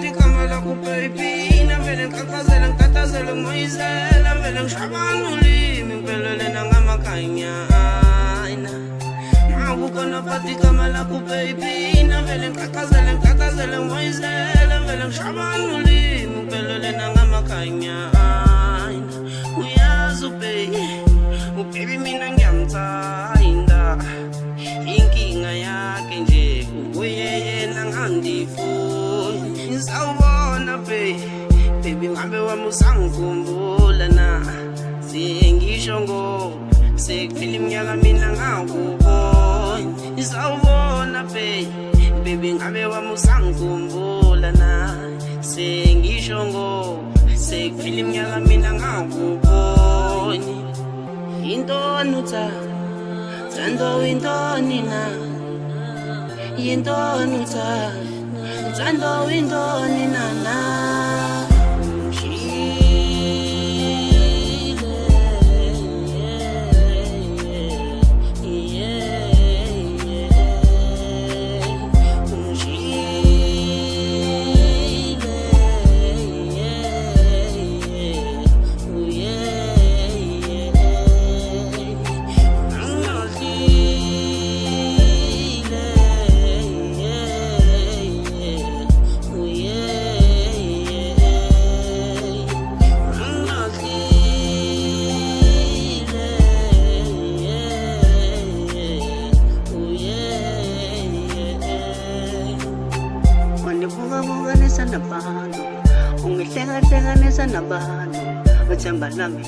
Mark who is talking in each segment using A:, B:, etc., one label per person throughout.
A: pati kama lakho baby navele ngikhakhazela ngitatazela ngimoyizela vele ngishabana ulimi ngiphelele nangamakhanya akukhona pati kama lakho baby navele ngikhakhazela ngimoyizela vele ngishabana ulimi ngiphelele nangamakhanya uyazi ubaby mina ngiyamthanda inkinga yakhe nje uye yena ngandifuni ngizawubona baby ngabe wami usangikhumbula na sengisho ngoba sekuphela iminyaka mina ngakubona ngizawubona baby ngabe wami usangikhumbula na sengisho ngoba sekuphela iminyaka mina ngakubona intoni uthando intoni na yintoni uthando intoni na Buka-bukanisa nabantu ungihleka-hlekanisa nabantu uthemba lami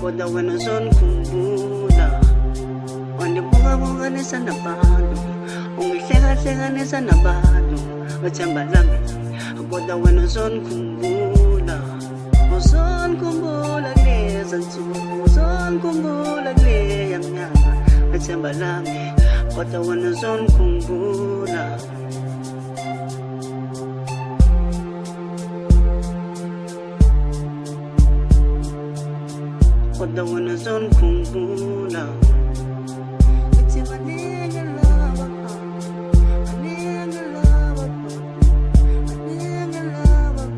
A: kodwa wena uzongikhumbula wandibuka-bukanisa nabantu ungihleka-hlekanisa nabantu uthemba lami kodwa wena uzongikhumbula kuleza nsuku uzongikhumbula kuleya mnyaka uthemba lami kodwa wena uzongikhumbula kodwa wena uzongikhumbula uthi maningi love maningi love maningi love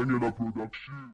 B: Daniela Production.